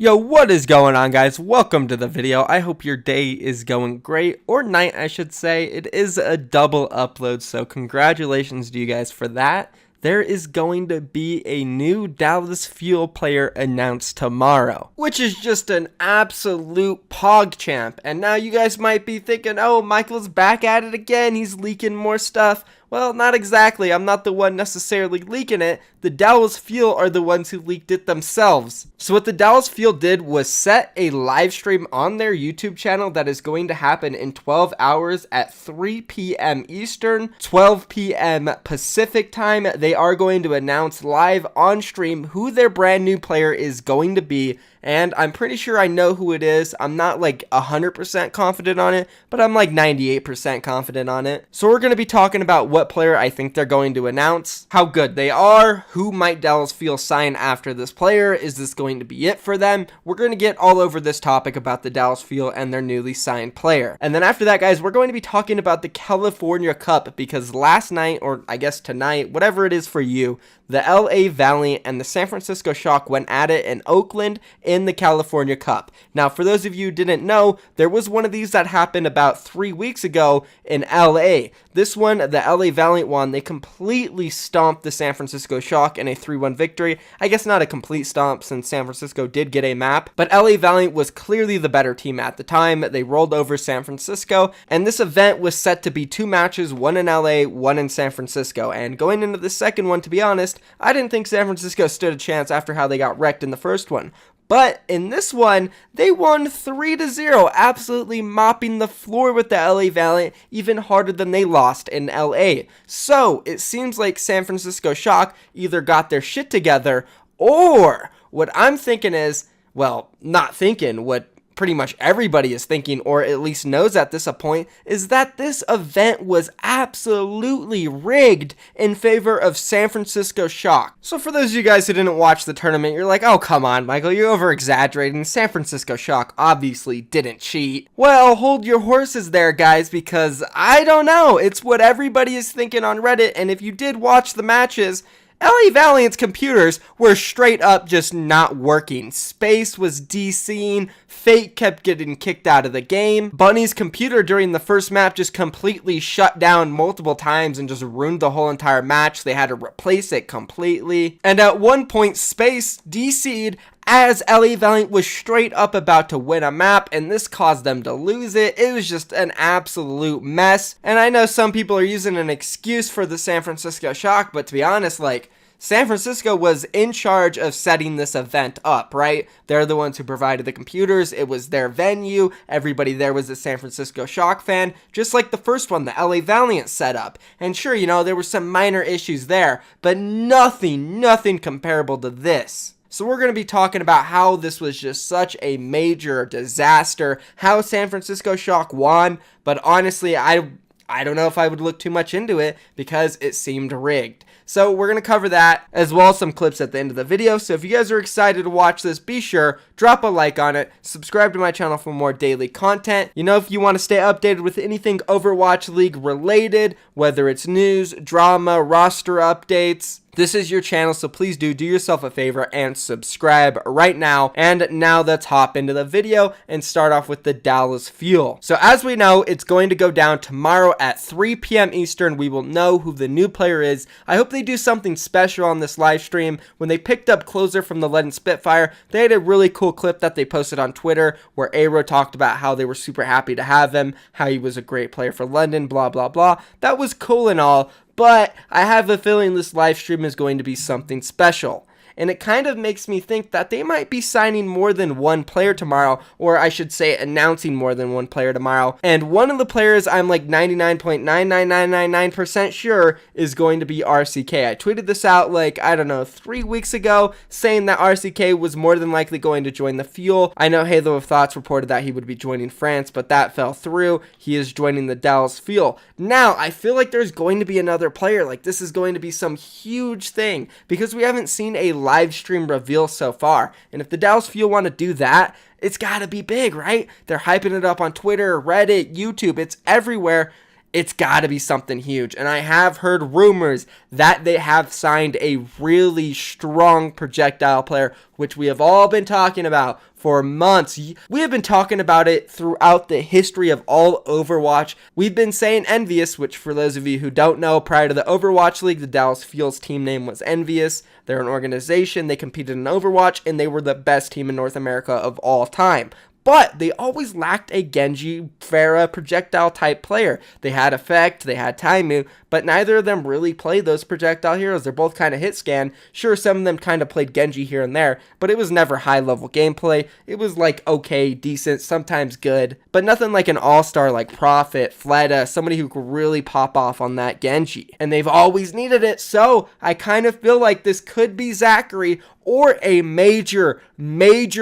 Yo, what is going on, guys? Welcome to the video. I hope your day is going great, or night I should say. It is a double upload, so congratulations to you guys for that. There is going to be a new Dallas Fuel player announced tomorrow, which is just an absolute Pogchamp. And now you guys might be thinking, oh, Michael's back at it again, he's leaking more stuff. Well, not exactly. I'm not the one necessarily leaking it. The Dallas Fuel are the ones who leaked it themselves. So what the Dallas Fuel did was set a live stream on their YouTube channel that is going to happen in 12 hours at 3 p.m. Eastern, 12 p.m. Pacific time. They are going to announce live on stream who their brand new player is going to be. And I'm pretty sure I know who it is. I'm not like 100% confident on it, but I'm like 98% confident on it. So we're going to be talking about what player I think they're going to announce, how good they are, who might Dallas Fuel sign after this player, is this going to be it for them? We're going to get all over this topic about the Dallas Fuel and their newly signed player. And then after that, guys, we're going to be talking about the California Cup, because last night, or I guess tonight, whatever it is for you, the LA Valiant and the San Francisco Shock went at it in Oakland in the California Cup. Now, for those of you who didn't know, there was one of these that happened about 3 weeks ago in LA. This one, the LA Valiant won. They completely stomped the San Francisco Shock in a 3-1 victory. I guess not a complete stomp since San Francisco did get a map, but LA Valiant was clearly the better team at the time. They rolled over San Francisco, and this event was set to be 2 matches, one in LA, one in San Francisco. And going into the second one, to be honest, I didn't think San Francisco stood a chance after how they got wrecked in the first one. But in this one, they won 3-0, absolutely mopping the floor with the LA Valiant, even harder than they lost in LA. So it seems like San Francisco Shock either got their shit together, or what I'm thinking is, well, not thinking, what pretty much everybody is thinking, or at least knows at this point, is that this event was absolutely rigged in favor of San Francisco Shock. So for those of you guys who didn't watch the tournament, you're like, oh, come on, Michael, you're over-exaggerating. San Francisco Shock obviously didn't cheat. Well, hold your horses there, guys, because I don't know. It's what everybody is thinking on Reddit, and if you did watch the matches, LA Valiant's computers were straight up just not working. Space was DCing, Fate kept getting kicked out of the game. Bunny's computer during the first map just completely shut down multiple times and just ruined the whole entire match. They had to replace it completely. And at one point, Space DC'd as LA Valiant was straight up about to win a map, and this caused them to lose it. It was just an absolute mess. And I know some people are using an excuse for the San Francisco Shock, but to be honest, like, San Francisco was in charge of setting this event up, right? They're the ones who provided the computers. It was their venue. Everybody there was a San Francisco Shock fan, just like the first one, the LA Valiant setup. And sure, you know, there were some minor issues there, but nothing comparable to this. So we're going to be talking about how this was just such a major disaster, how San Francisco Shock won, but honestly, I don't know if I would look too much into it because it seemed rigged. So we're going to cover that as well as some clips at the end of the video. So if you guys are excited to watch this, be sure, drop a like on it, subscribe to my channel for more daily content. You know, if you want to stay updated with anything Overwatch League related, whether it's news, drama, roster updates, this is your channel, so please do yourself a favor and subscribe right now. And now let's hop into the video and start off with the Dallas Fuel. So as we know, it's going to go down tomorrow at 3 p.m. Eastern. We will know who the new player is. I hope they do something special on this live stream. When they picked up Closer from the London Spitfire, they had a really cool clip that they posted on Twitter where Aero talked about how they were super happy to have him, how he was a great player for London, blah, blah, blah. That was cool and all. But I have a feeling this live stream is going to be something special. And it kind of makes me think that they might be signing more than one player tomorrow, or I should say announcing more than one player tomorrow. And one of the players I'm like 99.99999% sure is going to be RCK. I tweeted this out like, I don't know, 3 weeks ago, saying that RCK was more than likely going to join the Fuel. I know Halo of Thoughts reported that he would be joining France, but that fell through. He is joining the Dallas Fuel. Now, I feel like there's going to be another player. Like, this is going to be some huge thing, because we haven't seen a live stream reveal so far. And if the Dallas Fuel want to do that, it's got to be big, right? They're hyping it up on Twitter, Reddit, YouTube. It's everywhere. it's got to be something huge. And I have heard rumors that they have signed a really strong projectile player, which we have all been talking about for months. We have been talking about it throughout the history of all Overwatch. We've been saying Envious, which for those of you who don't know, prior to the Overwatch League, the Dallas Fuel's team name was Envious. They're an organization. They competed in Overwatch, and they were the best team in North America of all time. But they always lacked a Genji, Pharah, projectile type player. They had Effect, they had Taimu, but neither of them really played those projectile heroes. They're both kind of hit scan. Sure, some of them kind of played Genji here and there, but it was never high level gameplay. It was like okay, decent, sometimes good, but nothing like an all-star like Prophet, Fleta, somebody who could really pop off on that Genji. And they've always needed it, so I kind of feel like this could be Zachary or a major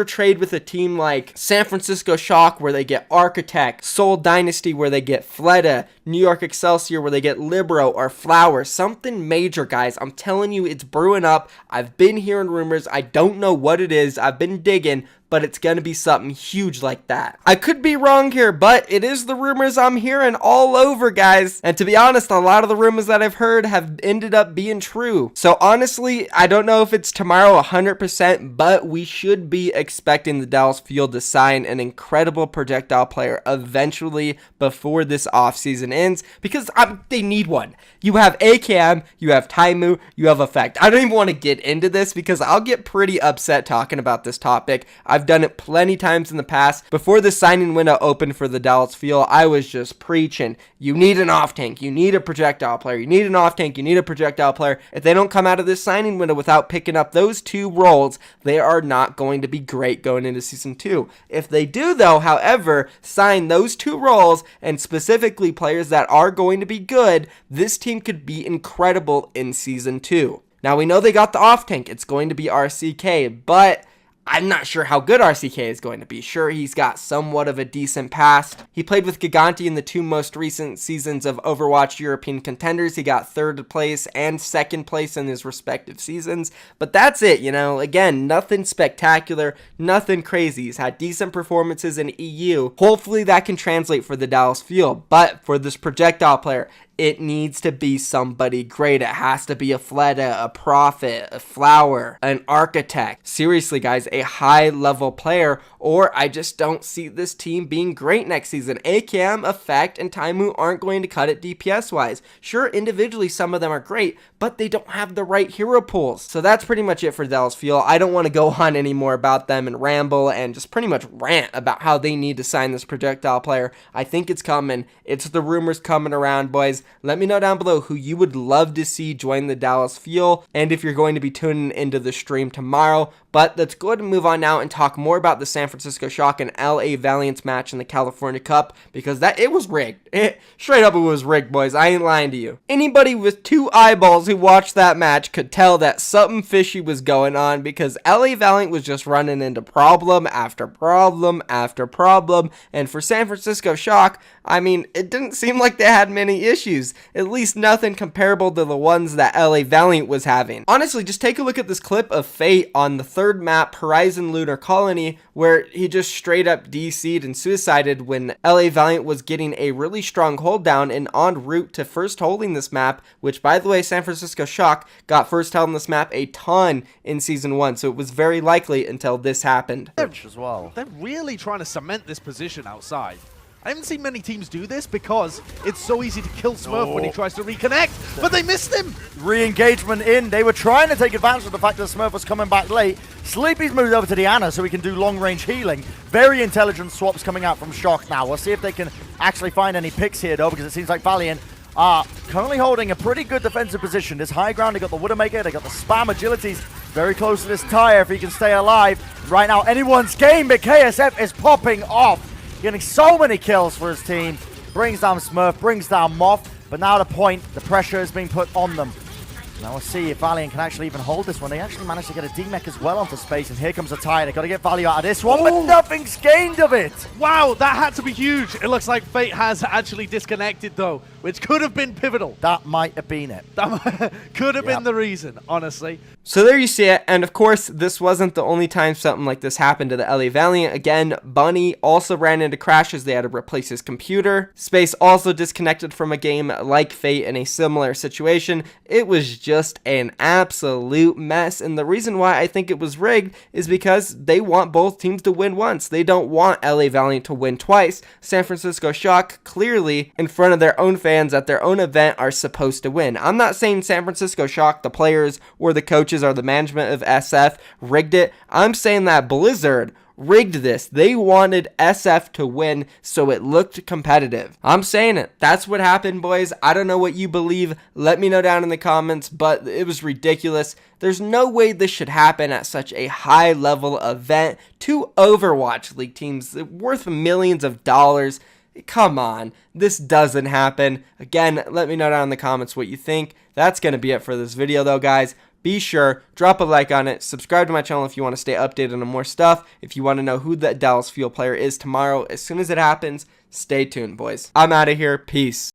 trade with a team like San Francisco Shock where they get Architect, Seoul Dynasty where they get Fleta, New York Excelsior where they get Libero or Flower. Something major, guys. I'm telling you, it's brewing up. I've been hearing rumors. I don't know what it is. I've been digging, but it's going to be something huge like that. I could be wrong here, but it is the rumors I'm hearing all over, guys. And to be honest, a lot of the rumors that I've heard have ended up being true. So honestly, I don't know if it's tomorrow 100%, but we should be expecting the Dallas Fuel to sign an incredible projectile player eventually before this offseason ends, because they need one. You have AKM, you have Taimu, you have Effect. I don't even want to get into this because I'll get pretty upset talking about this topic. I've done it plenty times in the past. Before the signing window opened for the Dallas Fuel, I was just preaching, you need an off tank, you need a projectile player, you need an off tank, you need a projectile player. If they don't come out of this signing window without picking up those two roles, they are not going to be great going into Season 2. If they do, though, however, sign those two roles, and specifically players that are going to be good, this team could be incredible in Season 2. Now, we know they got the off tank. It's going to be RCK, but I'm not sure how good RCK is going to be. Sure, he's got somewhat of a decent past. He played with Gigante in the two most recent seasons of Overwatch European Contenders. He got 3rd place and 2nd place in his respective seasons. But that's it, you know. Again, nothing spectacular, nothing crazy. He's had decent performances in EU. Hopefully that can translate for the Dallas Fuel. But for this projectile player, it needs to be somebody great. It has to be a Fleta, a Prophet, a Flower, an Architect. Seriously, guys, a high-level player, or I just don't see this team being great next season. AKM, Effect, and Taimu aren't going to cut it DPS-wise. Sure, individually, some of them are great, but they don't have the right hero pools. So that's pretty much it for Dallas Fuel. I don't want to go on anymore about them and ramble and just pretty much rant about how they need to sign this projectile player. I think it's coming. It's the rumors coming around, boys. Let me know down below who you would love to see join the Dallas Fuel, and if you're going to be tuning into the stream tomorrow. But let's go ahead and move on now and talk more about the San Francisco Shock and LA Valiant match in the California Cup, because it was rigged. Straight up, it was rigged, boys. I ain't lying to you. Anybody with 2 eyeballs who watched that match could tell that something fishy was going on, because LA Valiant was just running into problem after problem after problem, and for San Francisco Shock, I mean, it didn't seem like they had many issues. At least nothing comparable to the ones that LA Valiant was having. Honestly, just take a look at this clip of Fate on the 3rd map, Horizon Lunar Colony, where he just straight up DC'd and suicided when LA Valiant was getting a really strong hold down and en route to first holding this map, which, by the way, San Francisco Shock got first held on this map a ton in Season 1, so it was very likely until this happened. As well. They're really trying to cement this position outside. I haven't seen many teams do this because it's so easy to kill Smurf when he tries to reconnect, but they missed him! Re-engagement in. They were trying to take advantage of the fact that Smurf was coming back late. Sleepy's moved over to Diana so he can do long-range healing. Very intelligent swaps coming out from Shock now. We'll see if they can actually find any picks here, though, because it seems like Valiant are currently holding a pretty good defensive position. This high ground, they got the Widowmaker, they got the spam agilities very close to this tire if he can stay alive. Right now, anyone's game, but KSF is popping off. Getting so many kills for his team. Brings down Smurf, brings down Moth, but now the point, the pressure is being put on them. Now we'll see if Valiant can actually even hold this one. They actually managed to get a D-Mech as well onto space, and here comes a tire. They've got to get value out of this one, but nothing's gained of it. Wow, that had to be huge. It looks like Fate has actually disconnected, though. which could have been pivotal. That might have been it. That could have been the reason, honestly. So there you see it, and of course, this wasn't the only time something like this happened to the LA Valiant. Again, Bunny also ran into crashes. They had to replace his computer. Space also disconnected from a game like Fate in a similar situation. It was just an absolute mess, and the reason why I think it was rigged is because they want both teams to win once. They don't want LA Valiant to win twice. San Francisco Shock, clearly, in front of their own fans at their own event, are supposed to win. I'm not saying San Francisco Shock, the players, or the coaches, or the management of SF rigged it. I'm saying that Blizzard rigged this. They wanted SF to win, so it looked competitive. I'm saying it. That's what happened, boys. I don't know what you believe. Let me know down in the comments, but it was ridiculous. There's no way this should happen at such a high-level event. Two Overwatch League teams worth millions of dollars. Come on, this doesn't happen. Again, let me know down in the comments what you think. That's going to be it for this video, though, guys. Be sure, drop a like on it, subscribe to my channel if you want to stay updated on more stuff. If you want to know who that Dallas Fuel player is tomorrow, as soon as it happens, stay tuned, boys. I'm out of here. Peace.